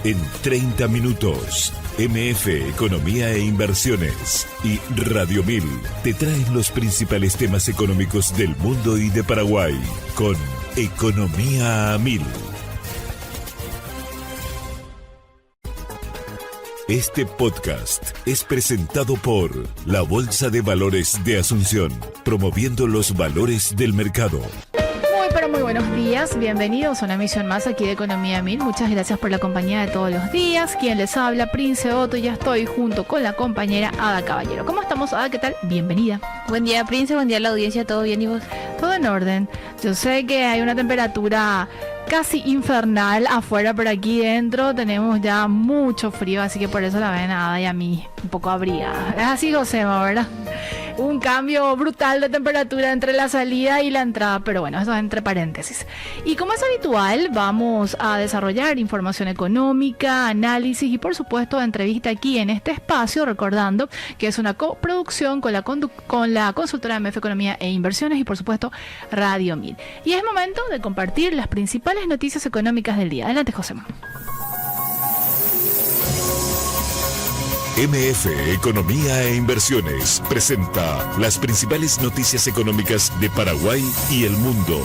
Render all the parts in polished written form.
En 30 minutos, MF Economía e Inversiones y Radio 1000 te traen los principales temas económicos del mundo y de Paraguay con Economía a 1000. Este podcast es presentado por la Bolsa de Valores de Asunción, promoviendo los valores del mercado. Muy buenos días, bienvenidos a una emisión más aquí de Economía 1000. Muchas gracias por la compañía de todos los días. Quien les habla, Prince Otto, ya estoy junto con la compañera Ada Caballero. ¿Cómo estamos, Ada? ¿Qué tal? Bienvenida. Buen día, Prince, buen día a la audiencia, ¿todo bien y vos? Todo en orden. Yo sé que hay una temperatura casi infernal afuera, pero aquí dentro tenemos ya mucho frío, así que por eso la ven a Ada y a mí un poco abrigada. Es así, Josema, ¿verdad? Un cambio brutal de temperatura entre la salida y la entrada, pero bueno, eso es entre paréntesis. Y como es habitual, vamos a desarrollar información económica, análisis y por supuesto entrevista aquí en este espacio, recordando que es una coproducción con la consultora MF Economía e Inversiones y por supuesto Radio 1000. Y es momento de compartir las principales noticias económicas del día. Adelante, Josema. MF Economía e Inversiones presenta las principales noticias económicas de Paraguay y el mundo.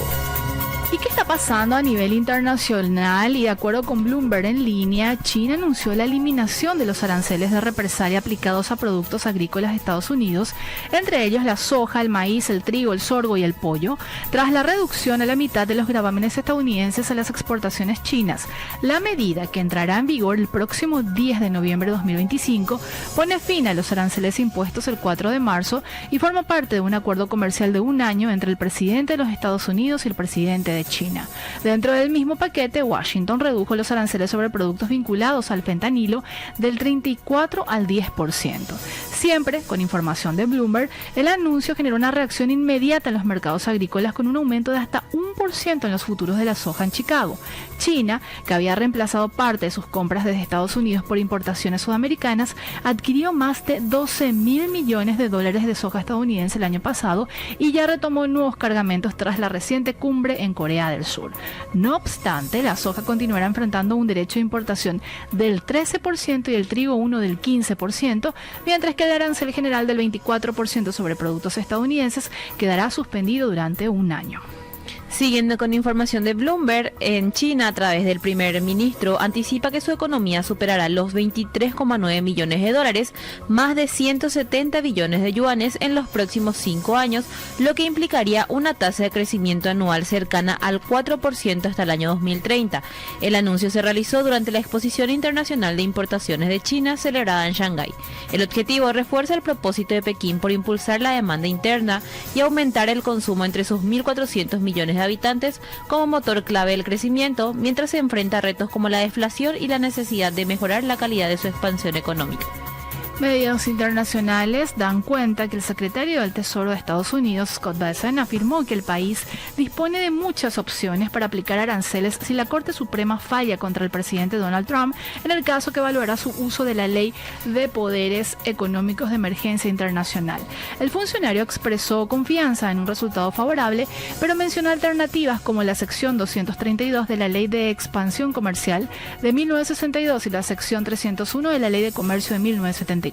¿Y qué está pasando a nivel internacional? Y de acuerdo con Bloomberg en línea, China anunció la eliminación de los aranceles de represalia aplicados a productos agrícolas de Estados Unidos, entre ellos la soja, el maíz, el trigo, el sorgo y el pollo, tras la reducción a la mitad de los gravámenes estadounidenses a las exportaciones chinas. La medida, que entrará en vigor el próximo 10 de noviembre de 2025, pone fin a los aranceles impuestos el 4 de marzo y forma parte de un acuerdo comercial de un año entre el presidente de los Estados Unidos y el presidente de China. Dentro del mismo paquete, Washington redujo los aranceles sobre productos vinculados al fentanilo del 34 al 10%. Siempre con información de Bloomberg, el anuncio generó una reacción inmediata en los mercados agrícolas con un aumento de hasta 1% en los futuros de la soja en Chicago. China, que había reemplazado parte de sus compras desde Estados Unidos por importaciones sudamericanas, adquirió más de $12.000 millones de soja estadounidense el año pasado y ya retomó nuevos cargamentos tras la reciente cumbre en Corea del Sur. No obstante, la soja continuará enfrentando un derecho de importación del 13% y el trigo uno del 15%, mientras que el arancel general del 24% sobre productos estadounidenses quedará suspendido durante un año. Siguiendo con información de Bloomberg, en China, a través del primer ministro, anticipa que su economía superará los 23,9 millones de dólares, más de 170 billones de yuanes en los próximos 5 años, lo que implicaría una tasa de crecimiento anual cercana al 4% hasta el año 2030. El anuncio se realizó durante la Exposición Internacional de Importaciones de China, celebrada en Shanghái. El objetivo refuerza el propósito de Pekín por impulsar la demanda interna y aumentar el consumo entre sus 1.400 millones de habitantes como motor clave del crecimiento, mientras se enfrenta a retos como la deflación y la necesidad de mejorar la calidad de su expansión económica. Medios internacionales dan cuenta que el secretario del Tesoro de Estados Unidos, Scott Bessent, afirmó que el país dispone de muchas opciones para aplicar aranceles si la Corte Suprema falla contra el presidente Donald Trump, en el caso que evaluará su uso de la Ley de Poderes Económicos de Emergencia Internacional. El funcionario expresó confianza en un resultado favorable, pero mencionó alternativas como la sección 232 de la Ley de Expansión Comercial de 1962 y la sección 301 de la Ley de Comercio de 1974.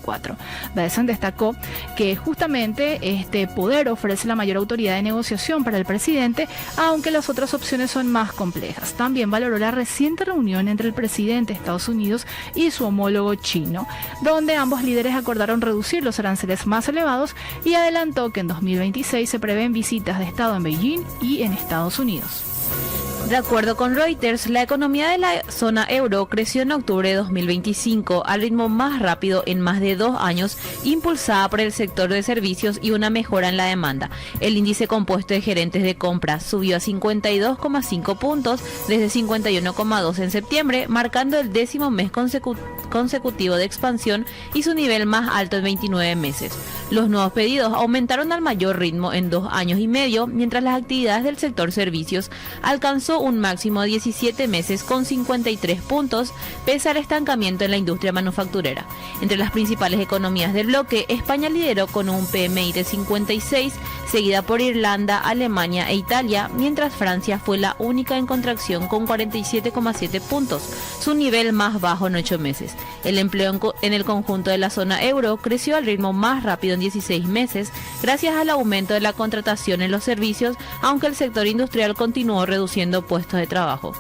Bessent destacó que justamente este poder ofrece la mayor autoridad de negociación para el presidente, aunque las otras opciones son más complejas. También valoró la reciente reunión entre el presidente de Estados Unidos y su homólogo chino, donde ambos líderes acordaron reducir los aranceles más elevados y adelantó que en 2026 se prevén visitas de Estado en Beijing y en Estados Unidos. De acuerdo con Reuters, la economía de la zona euro creció en octubre de 2025 al ritmo más rápido en más de 2 años, impulsada por el sector de servicios y una mejora en la demanda. El índice compuesto de gerentes de compra subió a 52,5 puntos desde 51,2 en septiembre, marcando el 10º mes consecutivo de expansión y su nivel más alto en 29 meses. Los nuevos pedidos aumentaron al mayor ritmo en 2 años y medio, mientras las actividades del sector servicios alcanzó un máximo de 17 meses con 53 puntos, pese al estancamiento en la industria manufacturera. Entre las principales economías del bloque, España lideró con un PMI de 56, seguida por Irlanda, Alemania e Italia, mientras Francia fue la única en contracción con 47,7 puntos, su nivel más bajo en 8 meses. El empleo en el conjunto de la zona euro creció al ritmo más rápido en 16 meses, gracias al aumento de la contratación en los servicios, aunque el sector industrial continuó reduciendo puestos de trabajo.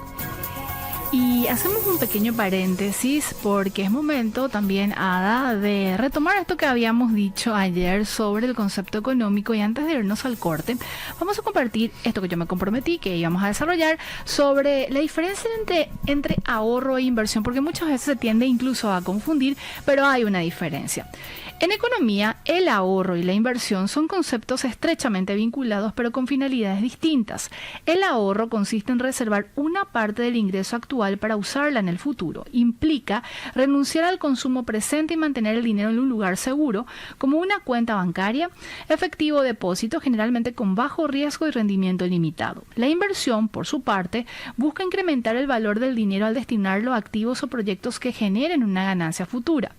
Y hacemos un pequeño paréntesis porque es momento también, Ada, de retomar esto que habíamos dicho ayer sobre el concepto económico, y antes de irnos al corte, vamos a compartir esto que yo me comprometí que íbamos a desarrollar sobre la diferencia entre ahorro e inversión, porque muchas veces se tiende incluso a confundir, pero hay una diferencia. En economía, el ahorro y la inversión son conceptos estrechamente vinculados, pero con finalidades distintas. El ahorro consiste en reservar una parte del ingreso actual para usarla en el futuro. Implica renunciar al consumo presente y mantener el dinero en un lugar seguro, como una cuenta bancaria, efectivo o depósito, generalmente con bajo riesgo y rendimiento limitado. La inversión, por su parte, busca incrementar el valor del dinero al destinarlo a activos o proyectos que generen una ganancia futura.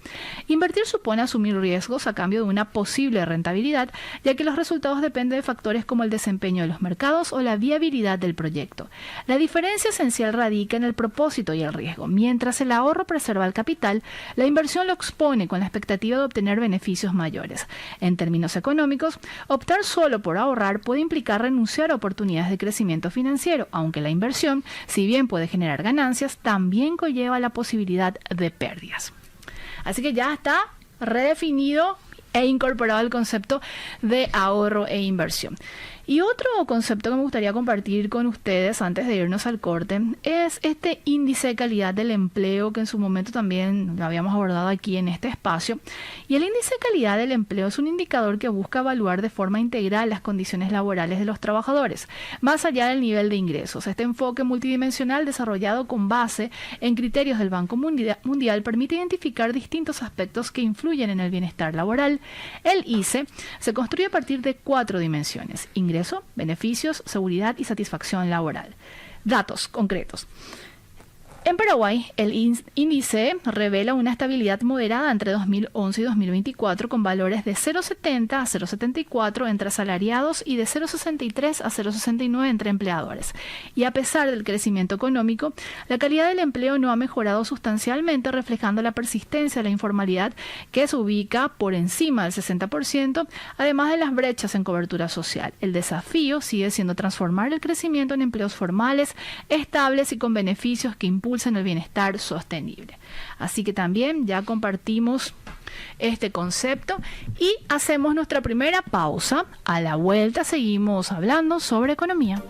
Invertir supone asumir riesgos a cambio de una posible rentabilidad, ya que los resultados dependen de factores como el desempeño de los mercados o la viabilidad del proyecto. La diferencia esencial radica en el propósito y el riesgo. Mientras el ahorro preserva el capital, la inversión lo expone con la expectativa de obtener beneficios mayores. En términos económicos, optar solo por ahorrar puede implicar renunciar a oportunidades de crecimiento financiero, aunque la inversión, si bien puede generar ganancias, también conlleva la posibilidad de pérdidas. Así que ya está redefinido e incorporado el concepto de ahorro e inversión. Y otro concepto que me gustaría compartir con ustedes antes de irnos al corte es este índice de calidad del empleo, que en su momento también lo habíamos abordado aquí en este espacio. Y el índice de calidad del empleo es un indicador que busca evaluar de forma integral las condiciones laborales de los trabajadores, más allá del nivel de ingresos. Este enfoque multidimensional, desarrollado con base en criterios del Banco Mundial, permite identificar distintos aspectos que influyen en el bienestar laboral. El ICE se construye a partir de 4 dimensiones: ingreso, beneficios, seguridad y satisfacción laboral. Datos concretos. En Paraguay, el índice revela una estabilidad moderada entre 2011 y 2024, con valores de 0,70 a 0,74 entre asalariados y de 0,63 a 0,69 entre empleadores. Y a pesar del crecimiento económico, la calidad del empleo no ha mejorado sustancialmente, reflejando la persistencia de la informalidad, que se ubica por encima del 60%, además de las brechas en cobertura social. El desafío sigue siendo transformar el crecimiento en empleos formales, estables y con beneficios que impulsen el bienestar sostenible. Así que también ya compartimos este concepto y hacemos nuestra primera pausa. A la vuelta seguimos hablando sobre economía.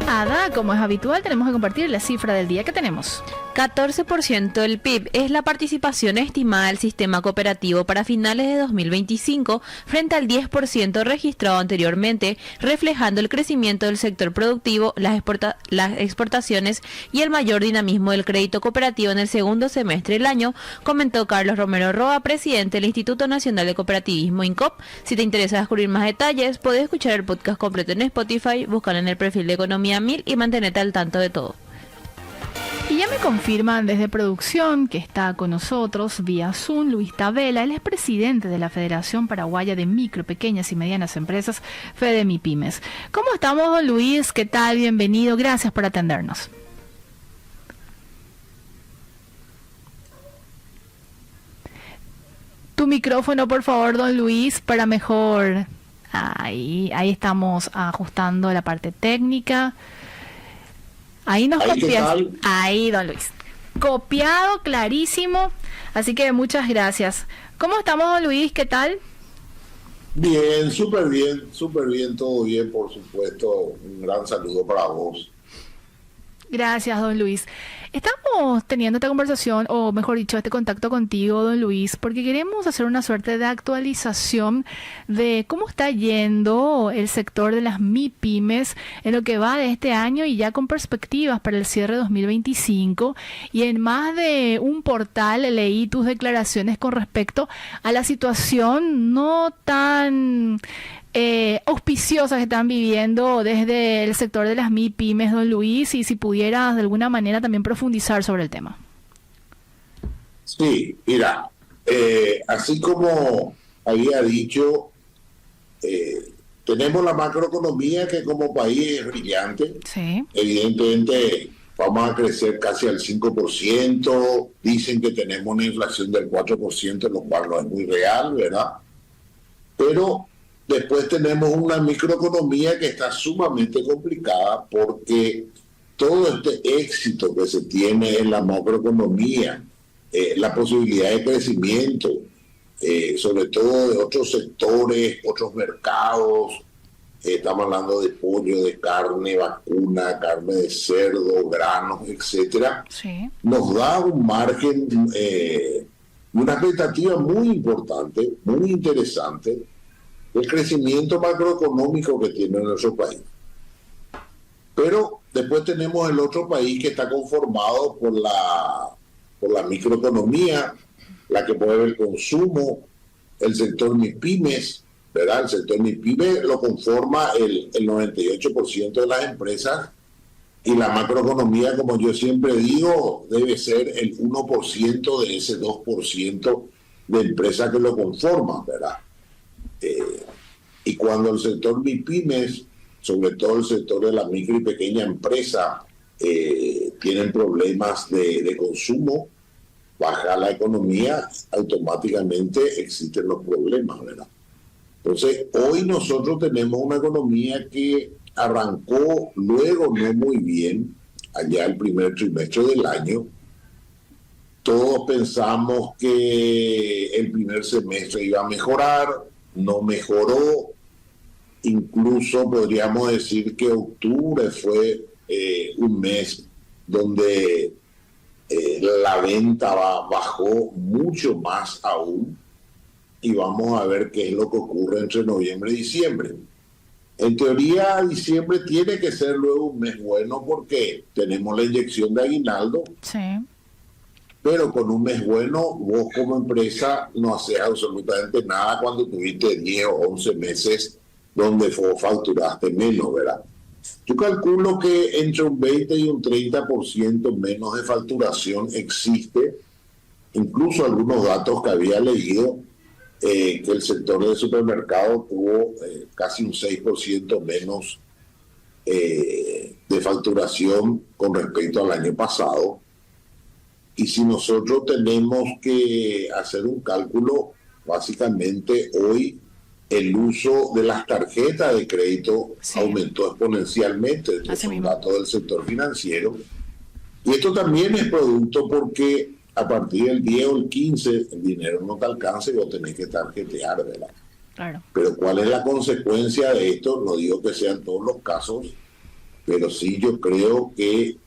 Ada, como es habitual, tenemos que compartir la cifra del día que tenemos. 14% del PIB es la participación estimada del sistema cooperativo para finales de 2025, frente al 10% registrado anteriormente, reflejando el crecimiento del sector productivo, las exportaciones y el mayor dinamismo del crédito cooperativo en el segundo semestre del año, comentó Carlos Romero Roa, presidente del Instituto Nacional de Cooperativismo, INCOP. Si te interesa descubrir más detalles, puedes escuchar el podcast completo en Spotify, búscalo en el perfil de Economía 1000 y mantenerte al tanto de todo. Y ya me confirman desde producción que está con nosotros vía Zoom Luis Tabela. Él es presidente de la Federación Paraguaya de Micro, Pequeñas y Medianas Empresas, FEDEMIPYMES. ¿Cómo estamos, don Luis? ¿Qué tal? Bienvenido. Gracias por atendernos. Tu micrófono, por favor, don Luis, para mejor. Ahí estamos ajustando la parte técnica. Ahí nos copias. Ahí, don Luis. Copiado, clarísimo. Así que muchas gracias. ¿Cómo estamos, don Luis? ¿Qué tal? Bien, súper bien, todo bien, por supuesto. Un gran saludo para vos. Gracias, don Luis. Estamos teniendo esta conversación, o mejor dicho, este contacto contigo, don Luis, porque queremos hacer una suerte de actualización de cómo está yendo el sector de las MIPYMES en lo que va de este año y ya con perspectivas para el cierre 2025. Y en más de un portal leí tus declaraciones con respecto a la situación no tan auspiciosas que están viviendo desde el sector de las MIPYMES, don Luis, y si pudieras de alguna manera también profundizar sobre el tema. Sí, mira, así como había dicho, tenemos la macroeconomía que como país es brillante. Sí. Evidentemente vamos a crecer casi al 5%, dicen que tenemos una inflación del 4%, lo cual no es muy real, ¿verdad? Pero después tenemos una microeconomía que está sumamente complicada porque todo este éxito que se tiene en la macroeconomía, la posibilidad de crecimiento, sobre todo de otros sectores, otros mercados, estamos hablando de pollo, de carne, vacuna, carne de cerdo, granos, etcétera, sí, nos da un margen, una expectativa muy importante, muy interesante, el crecimiento macroeconómico que tiene nuestro país. Pero después tenemos el otro país que está conformado por la microeconomía, la que mueve el consumo, el sector MIPYMES, ¿verdad? El sector MIPYMES lo conforma el 98% de las empresas, y la macroeconomía, como yo siempre digo, debe ser el 1% de ese 2% de empresas que lo conforman, ¿verdad? Y cuando el sector MIPYMES, sobre todo el sector de la micro y pequeña empresa, tienen problemas de consumo, baja la economía, automáticamente existen los problemas, ¿verdad? Entonces, hoy nosotros tenemos una economía que arrancó luego no muy bien, allá el primer trimestre del año. Todos pensamos que el primer semestre iba a mejorar, no mejoró, incluso podríamos decir que octubre fue un mes donde la venta bajó mucho más aún, y vamos a ver qué es lo que ocurre entre noviembre y diciembre. En teoría, diciembre tiene que ser luego un mes bueno porque tenemos la inyección de aguinaldo. Sí. Pero con un mes bueno, vos como empresa no haces absolutamente nada cuando tuviste 10 o 11 meses donde facturaste menos, ¿verdad? Yo calculo que entre un 20 y un 30% menos de facturación existe. Incluso algunos datos que había leído, que el sector del supermercado tuvo casi un 6% menos de facturación con respecto al año pasado. Y si nosotros tenemos que hacer un cálculo, básicamente hoy el uso de las tarjetas de crédito aumentó exponencialmente. Estos son datos del sector financiero. Y esto también es producto porque a partir del 10 o el 15 el dinero no te alcanza y vos tenés que tarjetear, ¿verdad? Claro. Pero ¿cuál es la consecuencia de esto? No digo que sean todos los casos, pero sí yo creo que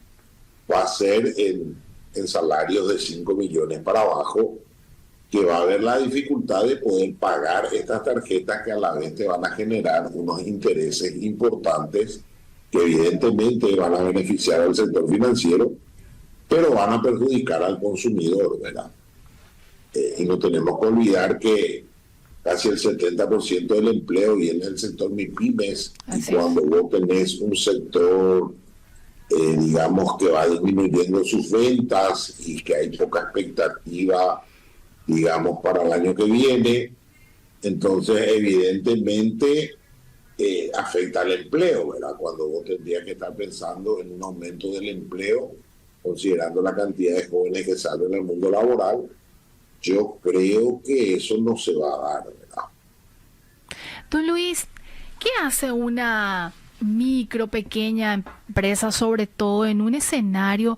va a ser en salarios de 5 millones para abajo, que va a haber la dificultad de poder pagar estas tarjetas que a la vez te van a generar unos intereses importantes que evidentemente van a beneficiar al sector financiero, pero van a perjudicar al consumidor, ¿verdad? Y no tenemos que olvidar que casi el 70% del empleo viene del sector MIPYMES, y cuando vos tenés un sector digamos que va disminuyendo sus ventas y que hay poca expectativa, digamos, para el año que viene, entonces evidentemente afecta al empleo, ¿verdad? Cuando vos tendrías que estar pensando en un aumento del empleo, considerando la cantidad de jóvenes que salen del mundo laboral, yo creo que eso no se va a dar, ¿verdad? Don Luis, ¿qué hace una micro, pequeña empresa, sobre todo en un escenario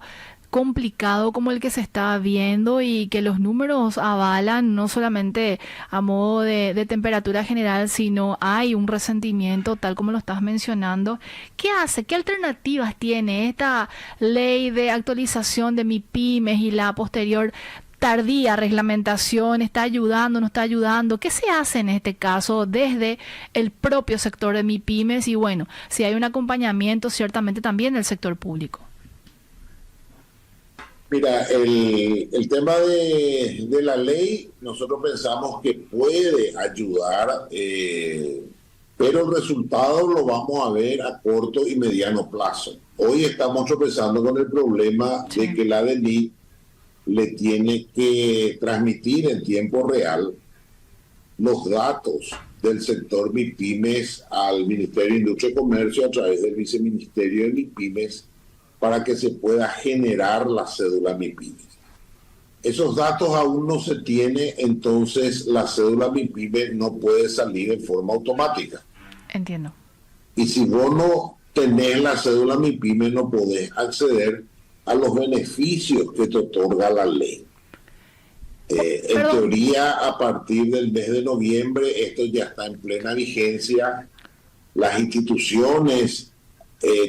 complicado como el que se está viendo y que los números avalan no solamente a modo de temperatura general, sino hay un resentimiento tal como lo estás mencionando. ¿Qué hace? ¿Qué alternativas tiene esta ley de actualización de MIPYMES y la posterior tardía reglamentación? ¿Está ayudando, no está ayudando? ¿Qué se hace en este caso desde el propio sector de MIPYMES? Y bueno, si hay un acompañamiento ciertamente también del sector público. Mira, el tema de la ley, nosotros pensamos que puede ayudar, pero el resultado lo vamos a ver a corto y mediano plazo. Hoy estamos tropezando con el problema de que la DENIT le tiene que transmitir en tiempo real los datos del sector MIPYMES al Ministerio de Industria y Comercio a través del Viceministerio de MIPYMES, para que se pueda generar la cédula MIPYMES. Esos datos aún no se tienen, entonces la cédula MIPYMES no puede salir en forma automática. Entiendo. Y si vos no tenés la cédula MIPYMES, no podés acceder a los beneficios que te otorga la ley. En teoría, a partir del mes de noviembre, esto ya está en plena vigencia. Las instituciones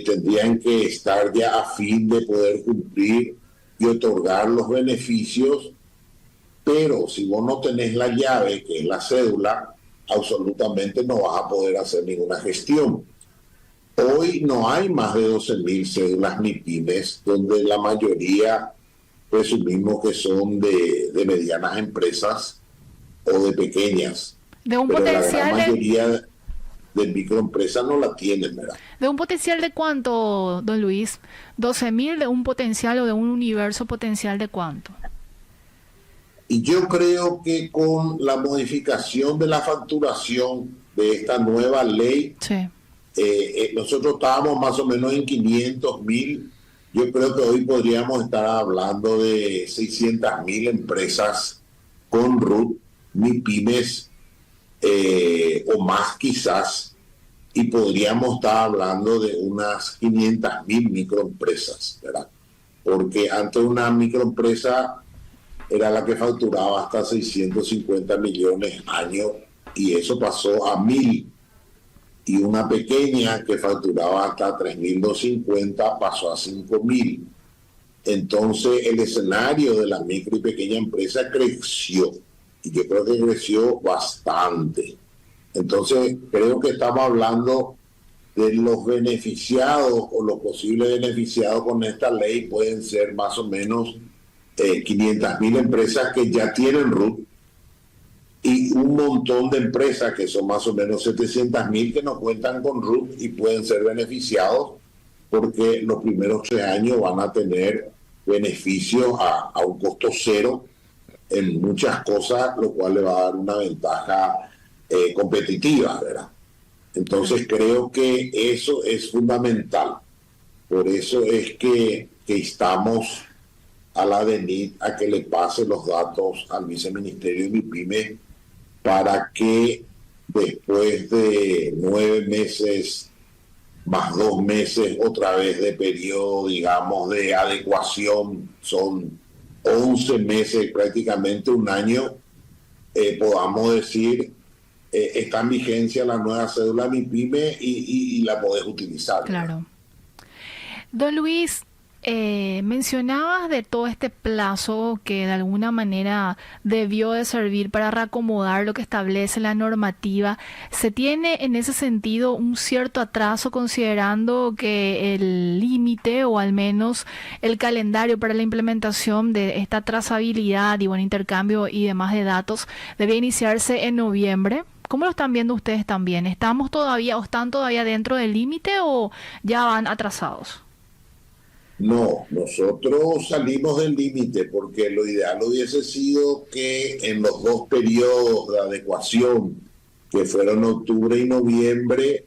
tendrían que estar ya a fin de poder cumplir y otorgar los beneficios, pero si vos no tenés la llave, que es la cédula, absolutamente no vas a poder hacer ninguna gestión. Hoy no hay más de 12.000 cédulas MIPYMES, donde la mayoría presumimos que son de medianas empresas o de pequeñas. De un pero potencial la gran mayoría de microempresas no la tienen, ¿verdad? ¿De un potencial de cuánto, don Luis? ¿12.000 de un potencial o de un universo potencial de cuánto? Y yo creo que con la modificación de la facturación de esta nueva ley, sí. Nosotros estábamos más o menos en 500.000. Yo creo que hoy podríamos estar hablando de 600.000 empresas con RUT, MIPYMES, o más quizás, y podríamos estar hablando de unas 500.000 microempresas, ¿verdad? Porque antes una microempresa era la que facturaba hasta 650 millones año, y eso pasó a 1.000, y una pequeña que facturaba hasta 3.250 pasó a 5.000. Entonces el escenario de la micro y pequeña empresa creció, y yo creo que creció bastante. Entonces creo que estamos hablando de los beneficiados o los posibles beneficiados con esta ley pueden ser más o menos 500.000 empresas que ya tienen RUT, y un montón de empresas que son más o menos 700.000 que no cuentan con RUT y pueden ser beneficiados porque los primeros 3 años van a tener beneficios a un costo cero en muchas cosas, lo cual le va a dar una ventaja competitiva, ¿verdad? Entonces creo que eso es fundamental. Por eso es que instamos a la DENIT a que le pase los datos al Viceministerio de MIPYMES para que después de 9 meses más 2 meses otra vez de periodo, digamos, de adecuación, son 11 meses, prácticamente un año, podamos decir, está en vigencia la nueva cédula MIPYME y la podés utilizar. Claro. Don Luis, mencionabas de todo este plazo que de alguna manera debió de servir para reacomodar lo que establece la normativa. ¿Se tiene en ese sentido un cierto atraso considerando que el límite o al menos el calendario para la implementación de esta trazabilidad y buen intercambio y demás de datos debía iniciarse en noviembre? ¿Cómo lo están viendo ustedes también? ¿Estamos todavía o están todavía dentro del límite o ya van atrasados? No, nosotros salimos del límite porque lo ideal hubiese sido que en los 2 periodos de adecuación, que fueron octubre y noviembre,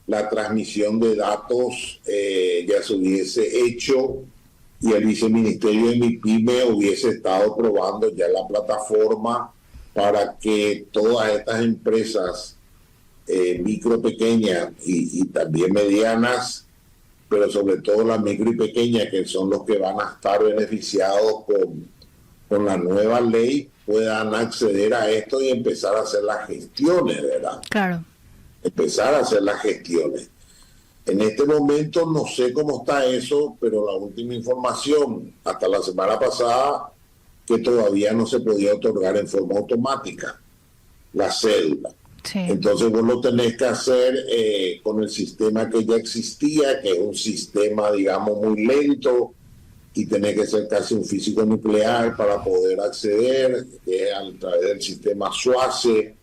la transmisión de datos ya se hubiese hecho y el Viceministerio de MIPYME hubiese estado probando ya la plataforma para que todas estas empresas micro, pequeñas y también medianas pero sobre todo la micro y pequeña, que son los que van a estar beneficiados con la nueva ley, puedan acceder a esto y empezar a hacer las gestiones, ¿verdad? Claro. Empezar a hacer las gestiones. En este momento no sé cómo está eso, pero la última información, hasta la semana pasada, que todavía no se podía otorgar en forma automática la cédula. Sí. Entonces vos lo tenés que hacer con el sistema que ya existía, que es un sistema, digamos, muy lento, y tenés que ser casi un físico nuclear para poder acceder, que es a través del sistema SUACE.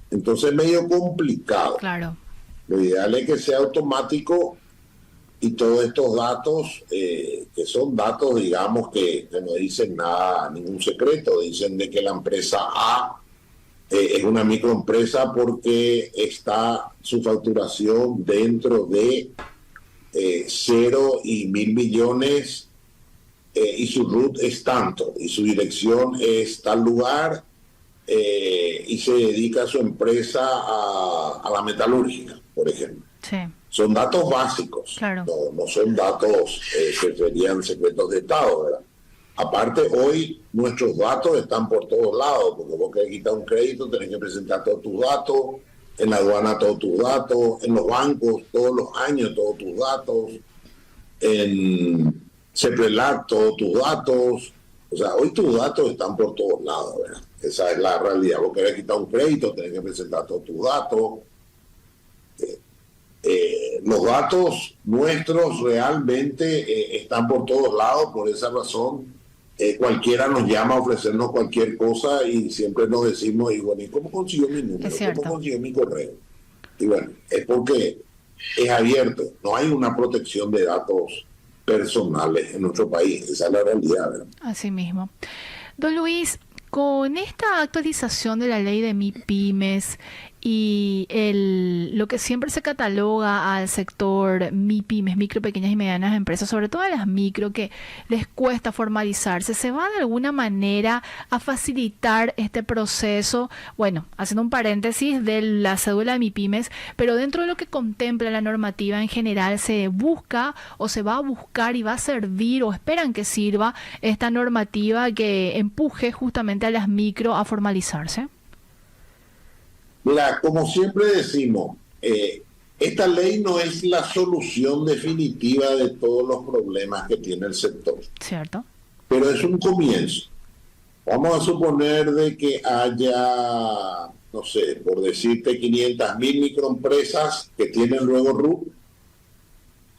Entonces es medio complicado. Claro. Lo ideal es que sea automático y todos estos datos, que son datos, digamos, que no dicen nada, ningún secreto, dicen de que la empresa A es una microempresa porque está su facturación dentro de 0 y 1.000 millones y su RUT es tanto y su dirección es tal lugar y se dedica a su empresa a la metalúrgica, por ejemplo. Sí. Son datos básicos, Claro. no son datos que serían secretos de Estado, ¿verdad? Aparte, hoy nuestros datos están por todos lados, porque vos querés quitar un crédito, tenés que presentar todos tus datos, en la aduana todos tus datos, en los bancos todos los años todos tus datos, en CEPRELAC todos tus datos. O sea, hoy tus datos están por todos lados, ¿verdad? Esa es la realidad. Vos querés quitar un crédito, tenés que presentar todos tus datos. Los datos nuestros realmente están por todos lados, por esa razón cualquiera nos llama a ofrecernos cualquier cosa y siempre nos decimos, y bueno, ¿y cómo consiguió mi número? ¿Cómo consiguió mi correo? Y bueno, es porque es abierto, no hay una protección de datos personales en nuestro país, esa es la realidad, ¿verdad? Así mismo. Don Luis, con esta actualización de la ley de MIPYMES y lo que siempre se cataloga al sector MIPYMES, micro, pequeñas y medianas empresas, sobre todo a las micro que les cuesta formalizarse, ¿se va de alguna manera a facilitar este proceso? Bueno, haciendo un paréntesis de la cédula de MIPYMES, pero dentro de lo que contempla la normativa en general, ¿se busca o se va a buscar y va a servir o esperan que sirva esta normativa que empuje justamente a las micro a formalizarse? Mira, como siempre decimos, esta ley no es la solución definitiva de todos los problemas que tiene el sector. Cierto. Pero es un comienzo. Vamos a suponer de que haya, no sé, por decirte 500.000 microempresas que tienen luego RUT,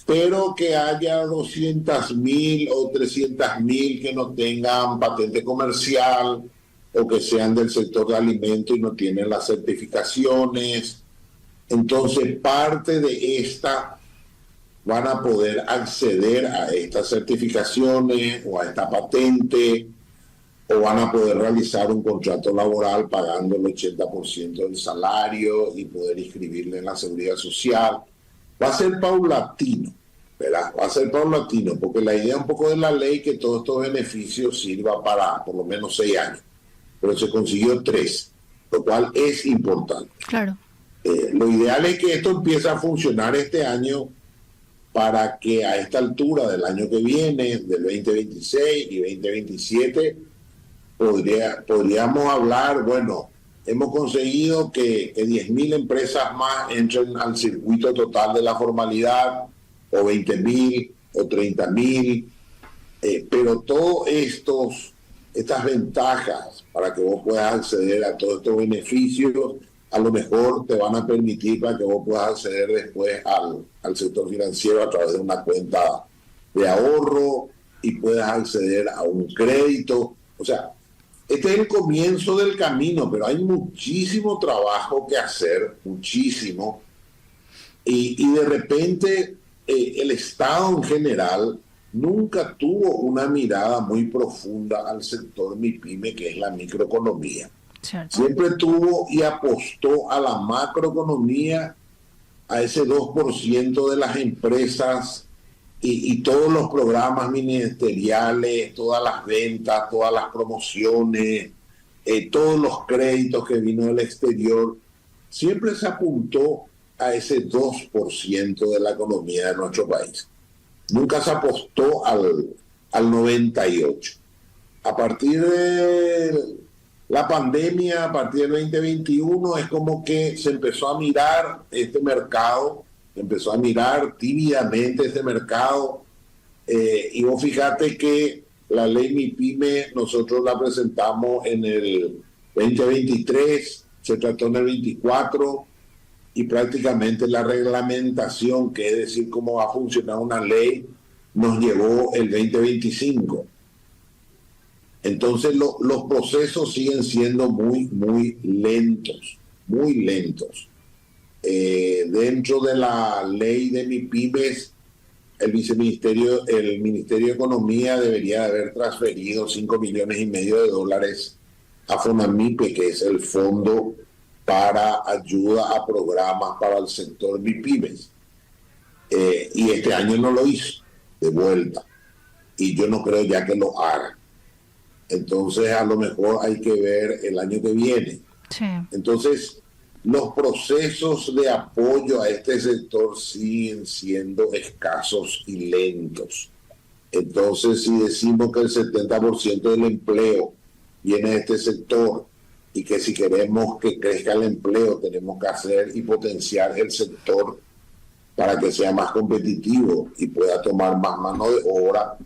pero que haya 200.000 o 300.000 que no tengan patente comercial, o que sean del sector de alimentos y no tienen las certificaciones. Entonces, parte de esta van a poder acceder a estas certificaciones o a esta patente, o van a poder realizar un contrato laboral pagando el 80% del salario y poder inscribirle en la seguridad social. Va a ser paulatino, ¿verdad? Va a ser paulatino, porque la idea un poco de la ley es que todos estos beneficios sirva para por lo menos 6 años. Pero se consiguió 3, lo cual es importante. Claro. Lo ideal es que esto empiece a funcionar este año para que a esta altura del año que viene, del 2026 y 2027, podríamos hablar, bueno, hemos conseguido que 10.000 empresas más entren al circuito total de la formalidad, o 20.000, o 30.000, pero todos estas ventajas para que vos puedas acceder a todos estos beneficios, a lo mejor te van a permitir para que vos puedas acceder después al sector financiero a través de una cuenta de ahorro y puedas acceder a un crédito. O sea, este es el comienzo del camino, pero hay muchísimo trabajo que hacer, muchísimo, y de repente el Estado en general nunca tuvo una mirada muy profunda al sector MIPYME, que es la microeconomía. Cierto. Siempre tuvo y apostó a la macroeconomía, a ese 2% de las empresas y todos los programas ministeriales, todas las ventas, todas las promociones, todos los créditos que vino del exterior. Siempre se apuntó a ese 2% de la economía de nuestro país. nunca se apostó al 98. A partir de la pandemia, a partir del 2021, es como que se empezó a mirar este mercado, empezó a mirar tímidamente este mercado, y vos fíjate que la ley MIPYME nosotros la presentamos en el 2023, se trató en el 24, y prácticamente la reglamentación, que es decir, cómo va a funcionar una ley, nos llevó el 2025. Entonces los procesos siguen siendo muy lentos, muy lentos. Dentro de la ley de MIPYMES, el Ministerio de Economía debería haber transferido $5,5 millones a FONAMIPE, que es el fondo para ayuda a programas para el sector MIPYMES. Y este año no lo hizo, de vuelta. Y yo no creo ya que lo haga. Entonces, a lo mejor hay que ver el año que viene. Sí. Entonces, los procesos de apoyo a este sector siguen siendo escasos y lentos. Entonces, si decimos que el 70% del empleo viene de este sector y que si queremos que crezca el empleo, tenemos que hacer y potenciar el sector para que sea más competitivo y pueda tomar más mano de obra,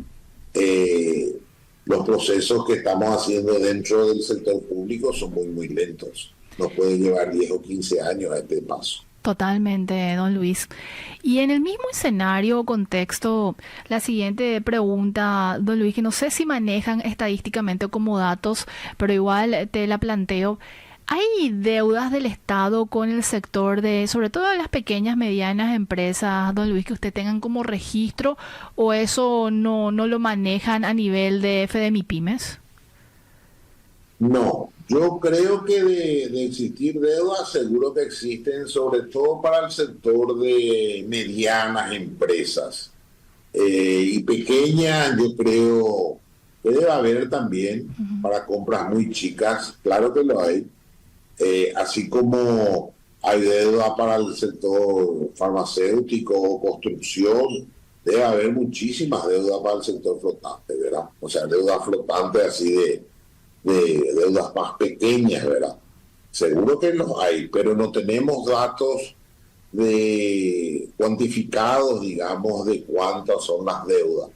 los procesos que estamos haciendo dentro del sector público son muy lentos. Nos puede llevar 10 o 15 años a este paso. Totalmente, don Luis. Y en el mismo escenario o contexto, la siguiente pregunta, don Luis, que no sé si manejan estadísticamente como datos, pero igual te la planteo. ¿Hay deudas del Estado con el sector de, sobre todo de las pequeñas, medianas empresas, don Luis, que usted tengan como registro, o eso no lo manejan a nivel de FEDEMIPYMES? No, yo creo que de existir deudas, seguro que existen, sobre todo para el sector de medianas empresas. Y pequeñas, yo creo que debe haber también para compras muy chicas, claro que lo hay. Así como hay deuda para el sector farmacéutico o construcción, debe haber muchísimas deudas para el sector flotante, ¿verdad? O sea, deudas flotantes así de deudas más pequeñas, ¿verdad? Seguro que los hay, pero no tenemos datos cuantificados, digamos, de cuántas son las deudas,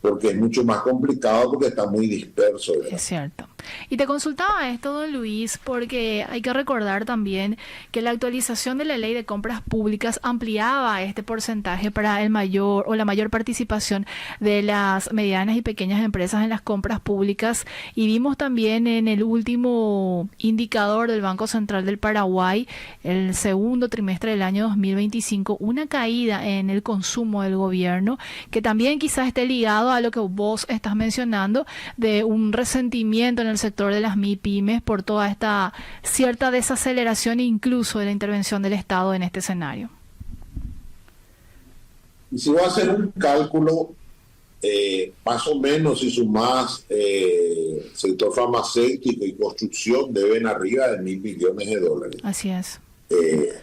porque es mucho más complicado porque está muy disperso, ¿verdad? Es cierto. Y te consultaba esto, don Luis, porque hay que recordar también que la actualización de la ley de compras públicas ampliaba este porcentaje para la mayor participación de las medianas y pequeñas empresas en las compras públicas, y vimos también en el último indicador del Banco Central del Paraguay, el segundo trimestre del año 2025, una caída en el consumo del gobierno, que también quizás esté ligado a lo que vos estás mencionando, de un resentimiento en el sector de las MIPYMES por toda esta cierta desaceleración incluso de la intervención del Estado en este escenario. Y si voy a hacer un cálculo, más o menos, si sumás sector farmacéutico y construcción, deben arriba de $1,000 millones. Así es.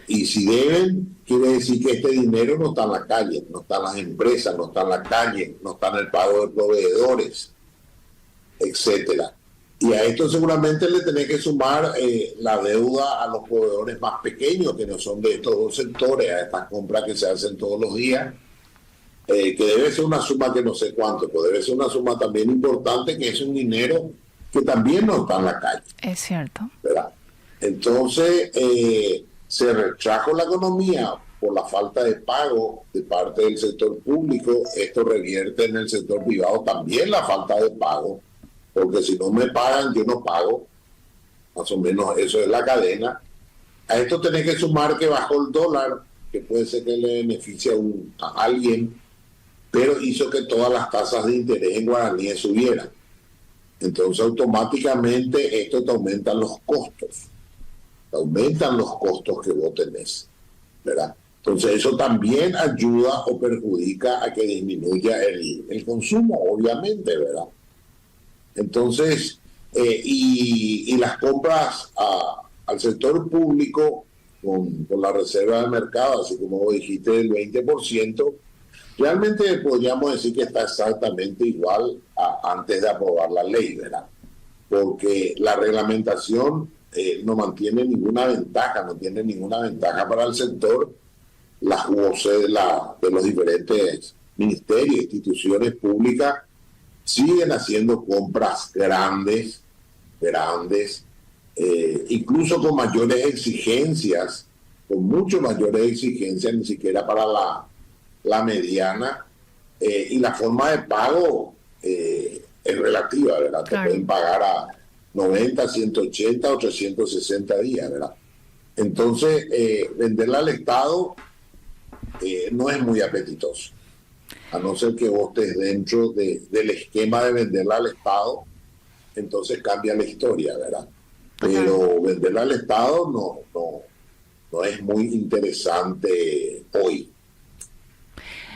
Y si deben, quiere decir que este dinero no está en la calle, no está en las empresas, no está en la calle, no está en el pago de proveedores, etcétera. Y a esto seguramente le tenés que sumar la deuda a los proveedores más pequeños, que no son de estos dos sectores, a estas compras que se hacen todos los días, que debe ser una suma que no sé cuánto, pero debe ser una suma también importante, que es un dinero que también no está en la calle. Es cierto. ¿Verdad? Entonces, se retrajo la economía por la falta de pago de parte del sector público. Esto revierte en el sector privado también la falta de pago, porque si no me pagan, yo no pago. Más o menos eso es la cadena. A esto tenés que sumar que bajó el dólar, que puede ser que le beneficie a alguien, pero hizo que todas las tasas de interés en guaraníes subieran. Entonces automáticamente esto te aumenta los costos. Te aumentan los costos que vos tenés, ¿verdad? Entonces eso también ayuda o perjudica a que disminuya el consumo, obviamente, ¿verdad? Entonces, y las compras al sector público con la reserva del mercado, así como vos dijiste, del 20%, Realmente podríamos decir que está exactamente igual a antes de aprobar la ley, ¿verdad? Porque la reglamentación no mantiene ninguna ventaja, no tiene ninguna ventaja para el sector. Las voces de los diferentes ministerios, instituciones públicas siguen haciendo compras grandes, incluso con mayores exigencias, con mucho mayores exigencias, ni siquiera para la mediana, y la forma de pago es relativa, ¿verdad? Claro. Te pueden pagar a 90, 180 o 360 días, ¿verdad? Entonces, venderla al Estado no es muy apetitoso, a no ser que vos estés dentro del esquema de venderla al Estado, entonces cambia la historia, ¿verdad? Pero venderla al Estado no es muy interesante hoy,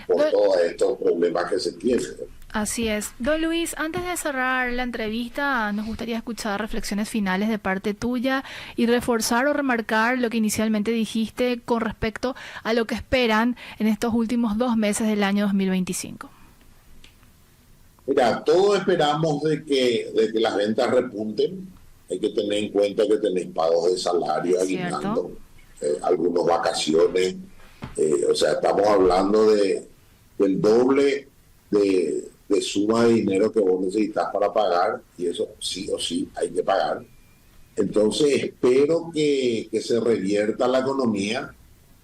por todos estos problemas que se tienen. Así es. Don Luis, antes de cerrar la entrevista, nos gustaría escuchar reflexiones finales de parte tuya y reforzar o remarcar lo que inicialmente dijiste con respecto a lo que esperan en estos últimos 2 meses del año 2025. Mira, todos esperamos de que las ventas repunten. Hay que tener en cuenta que tenéis pagos de salario, aguinaldo, algunas vacaciones. O sea, estamos hablando del doble de suma de dinero que vos necesitas para pagar, y eso sí o sí hay que pagar. Entonces espero que se revierta la economía.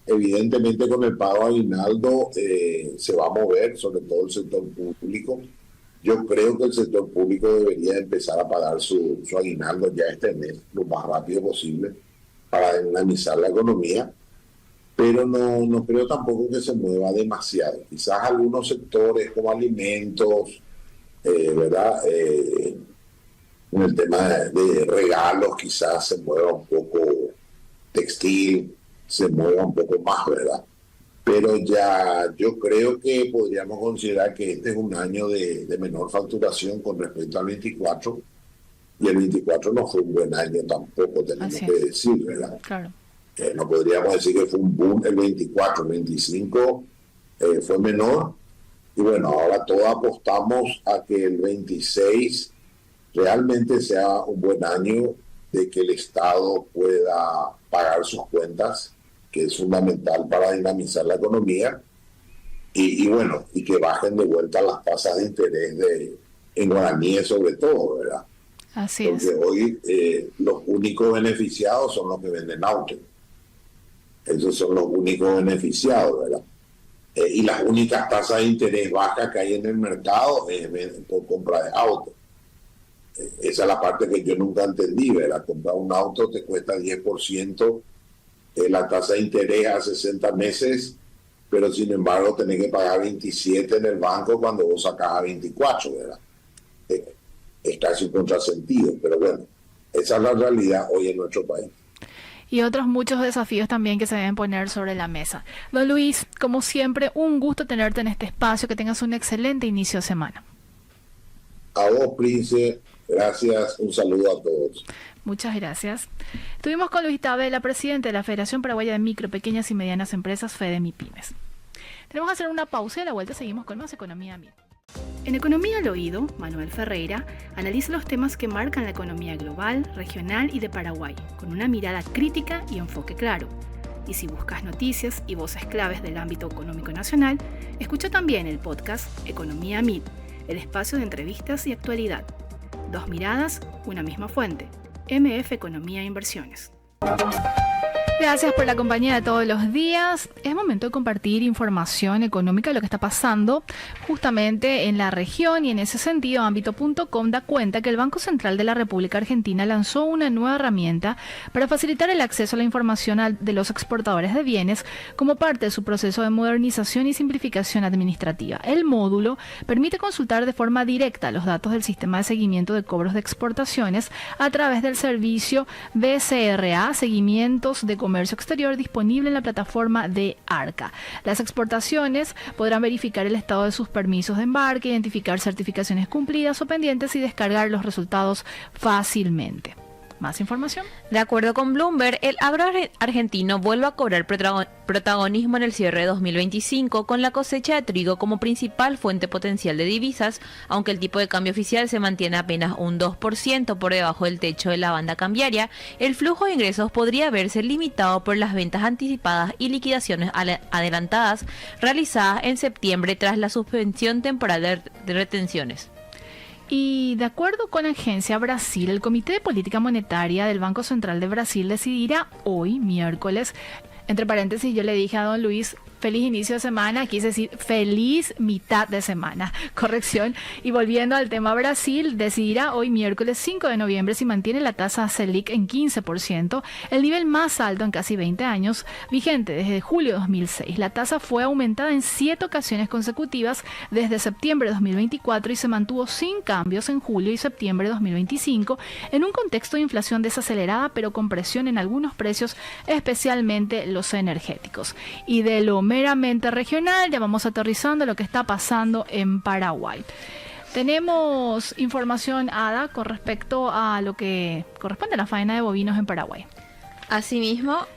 Evidentemente con el pago aguinaldo se va a mover, sobre todo el sector público. Yo creo que el sector público debería empezar a pagar su aguinaldo ya este mes, lo más rápido posible, para dinamizar la economía. Pero no creo tampoco que se mueva demasiado. Quizás algunos sectores como alimentos, ¿verdad? En el tema de regalos quizás se mueva un poco, textil se mueva un poco más, ¿verdad? Pero ya yo creo que podríamos considerar que este es un año de menor facturación con respecto al 24, y el 24 no fue un buen año tampoco, tenemos que decir, ¿verdad? Claro. No podríamos decir que fue un boom el 24, el 25 fue menor, y bueno, ahora todos apostamos a que el 26 realmente sea un buen año, de que el Estado pueda pagar sus cuentas, que es fundamental para dinamizar la economía, y bueno, y que bajen de vuelta las tasas de interés en guaraníes sobre todo, ¿verdad? Así porque es. Hoy los únicos beneficiados son los que venden autos. Esos son los únicos beneficiados, ¿verdad? Y las únicas tasas de interés bajas que hay en el mercado es por compra de autos. Esa es la parte que yo nunca entendí, ¿verdad? Comprar un auto te cuesta 10%, la tasa de interés a 60 meses, pero sin embargo tenés que pagar 27 en el banco cuando vos sacás a 24, ¿verdad? Es casi un contrasentido, pero bueno, esa es la realidad hoy en nuestro país. Y otros muchos desafíos también que se deben poner sobre la mesa. Don Luis, como siempre, un gusto tenerte en este espacio, que tengas un excelente inicio de semana. A vos, Prince, gracias, un saludo a todos. Muchas gracias. Estuvimos con Luis Tabela, presidente de la Federación Paraguaya de Micro, Pequeñas y Medianas Empresas, FEDEMIPYMES. Tenemos que hacer una pausa y a la vuelta seguimos con más Economía Mil. En Economía al Oído, Manuel Ferreira analiza los temas que marcan la economía global, regional y de Paraguay, con una mirada crítica y enfoque claro. Y si buscas noticias y voces claves del ámbito económico nacional, escucha también el podcast Economía Mil, el espacio de entrevistas y actualidad. 2 miradas, una misma fuente. MF Economía e Inversiones. Gracias por la compañía de todos los días. Es momento de compartir información económica de lo que está pasando justamente en la región, y en ese sentido Ámbito.com da cuenta que el Banco Central de la República Argentina lanzó una nueva herramienta para facilitar el acceso a la información de los exportadores de bienes como parte de su proceso de modernización y simplificación administrativa. El módulo permite consultar de forma directa los datos del sistema de seguimiento de cobros de exportaciones a través del servicio BCRA, Seguimientos de Comercio Exterior, disponible en la plataforma de ARCA. Las exportaciones podrán verificar el estado de sus permisos de embarque, identificar certificaciones cumplidas o pendientes y descargar los resultados fácilmente. Más información. De acuerdo con Bloomberg, el agro argentino vuelve a cobrar protagonismo en el cierre de 2025 con la cosecha de trigo como principal fuente potencial de divisas, aunque el tipo de cambio oficial se mantiene apenas un 2% por debajo del techo de la banda cambiaria. El flujo de ingresos podría verse limitado por las ventas anticipadas y liquidaciones adelantadas realizadas en septiembre tras la suspensión temporal de retenciones. Y de acuerdo con Agencia Brasil, el Comité de Política Monetaria del Banco Central de Brasil decidirá hoy, miércoles, entre paréntesis yo le dije a don Luis, feliz inicio de semana, quise decir feliz mitad de semana, corrección. Y volviendo al tema Brasil, decidirá hoy miércoles 5 de noviembre si mantiene la tasa Selic en 15%, el nivel más alto en casi 20 años, vigente desde julio de 2006. La tasa fue aumentada en 7 ocasiones consecutivas desde septiembre de 2024 y se mantuvo sin cambios en julio y septiembre de 2025, en un contexto de inflación desacelerada pero con presión en algunos precios, especialmente los energéticos. Y de lo meramente regional, ya vamos aterrizando lo que está pasando en Paraguay. Tenemos información, Ada, con respecto a lo que corresponde a la faena de bovinos en Paraguay. Asimismo,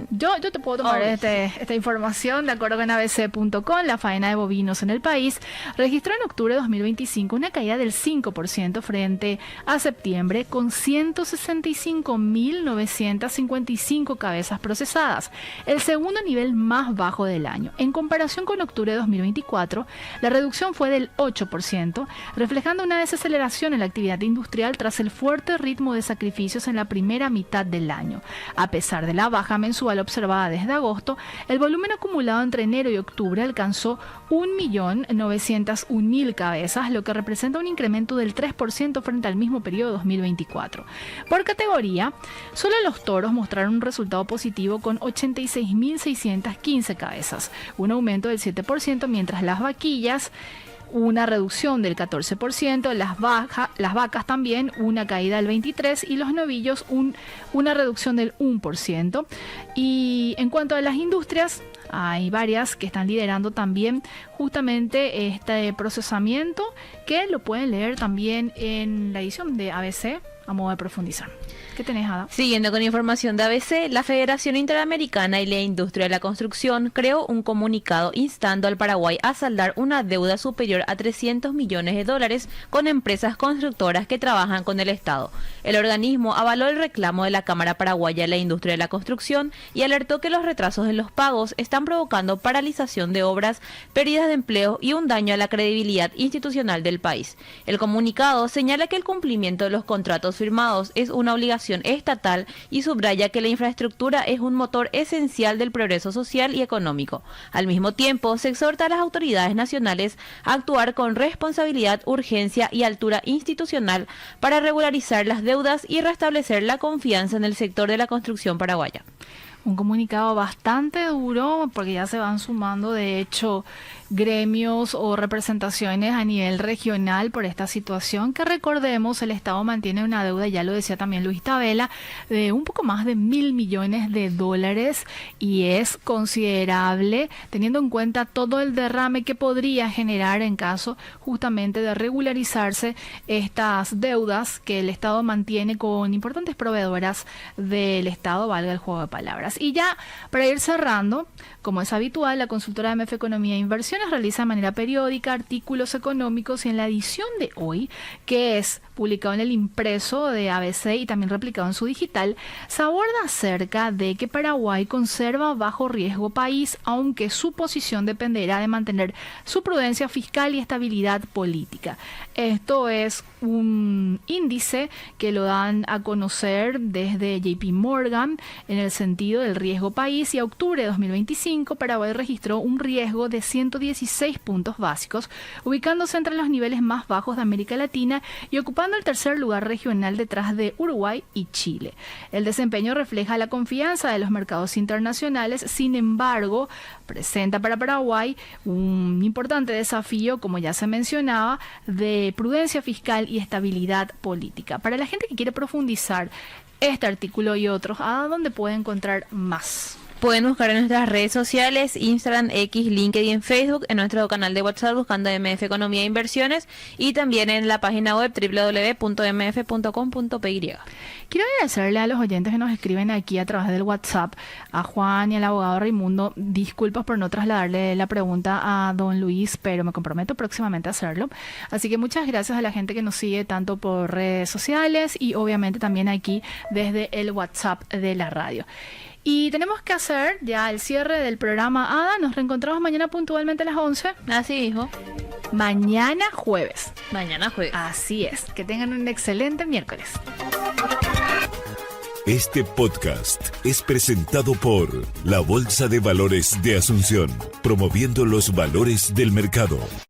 yo te puedo tomar esta información. De acuerdo con abc.com, la faena de bovinos en el país registró en octubre de 2025 una caída del 5% frente a septiembre, con 165.955 cabezas procesadas, el segundo nivel más bajo del año. En comparación con octubre de 2024, la reducción fue del 8%, reflejando una desaceleración en la actividad industrial tras el fuerte ritmo de sacrificios en la primera mitad del año. A pesar de la baja mensual observada desde agosto, el volumen acumulado entre enero y octubre alcanzó 1.901.000 cabezas, lo que representa un incremento del 3% frente al mismo periodo de 2024. Por categoría, solo los toros mostraron un resultado positivo con 86.615 cabezas, un aumento del 7%, mientras las vaquillas una reducción del 14%, las vacas también una caída del 23% y los novillos una reducción del 1%. Y en cuanto a las industrias, hay varias que están liderando también justamente este procesamiento, que lo pueden leer también en la edición de ABC a modo de profundizar. ¿Qué tenés, Ada? Siguiendo con información de ABC, la Federación Interamericana y la Industria de la Construcción creó un comunicado instando al Paraguay a saldar una deuda superior a $300 millones con empresas constructoras que trabajan con el Estado. El organismo avaló el reclamo de la Cámara Paraguaya de la Industria de la Construcción y alertó que los retrasos en los pagos están provocando paralización de obras, pérdidas de empleo y un daño a la credibilidad institucional del país. El comunicado señala que el cumplimiento de los contratos firmados es una obligación estatal y subraya que la infraestructura es un motor esencial del progreso social y económico. Al mismo tiempo, se exhorta a las autoridades nacionales a actuar con responsabilidad, urgencia y altura institucional para regularizar las deudas y restablecer la confianza en el sector de la construcción paraguaya. Un comunicado bastante duro, porque ya se van sumando, de hecho, gremios o representaciones a nivel regional por esta situación, que recordemos, el Estado mantiene una deuda, ya lo decía también Luis Tabela, de un poco más de $1.000 millones, y es considerable teniendo en cuenta todo el derrame que podría generar en caso justamente de regularizarse estas deudas que el Estado mantiene con importantes proveedoras del Estado, valga el juego de palabras. Y ya para ir cerrando, como es habitual, la consultora MF Economía e Inversiones realiza de manera periódica artículos económicos, y en la edición de hoy, que es publicado en el impreso de ABC y también replicado en su digital, se aborda acerca de que Paraguay conserva bajo riesgo país, aunque su posición dependerá de mantener su prudencia fiscal y estabilidad política. Esto es un índice que lo dan a conocer desde JP Morgan en el sentido del riesgo país, y a octubre de 2025 Paraguay registró un riesgo de 116 puntos básicos, ubicándose entre los niveles más bajos de América Latina y ocupando el tercer lugar regional detrás de Uruguay y Chile. El desempeño refleja la confianza de los mercados internacionales, sin embargo, presenta para Paraguay un importante desafío, como ya se mencionaba, de prudencia fiscal y estabilidad política. Para la gente que quiere profundizar este artículo y otros, ¿a dónde puede encontrar más? Pueden buscar en nuestras redes sociales, Instagram, X, LinkedIn, Facebook, en nuestro canal de WhatsApp buscando MF Economía e Inversiones y también en la página web www.mf.com.py. Quiero agradecerle a los oyentes que nos escriben aquí a través del WhatsApp, a Juan y al abogado Raimundo. Disculpas por no trasladarle la pregunta a don Luis, pero me comprometo próximamente a hacerlo. Así que muchas gracias a la gente que nos sigue tanto por redes sociales y obviamente también aquí desde el WhatsApp de la radio. Y tenemos que hacer ya el cierre del programa. Ada, nos reencontramos mañana puntualmente a las 11. Así mismo. Mañana jueves. Mañana jueves. Así es. Que tengan un excelente miércoles. Este podcast es presentado por la Bolsa de Valores de Asunción, promoviendo los valores del mercado.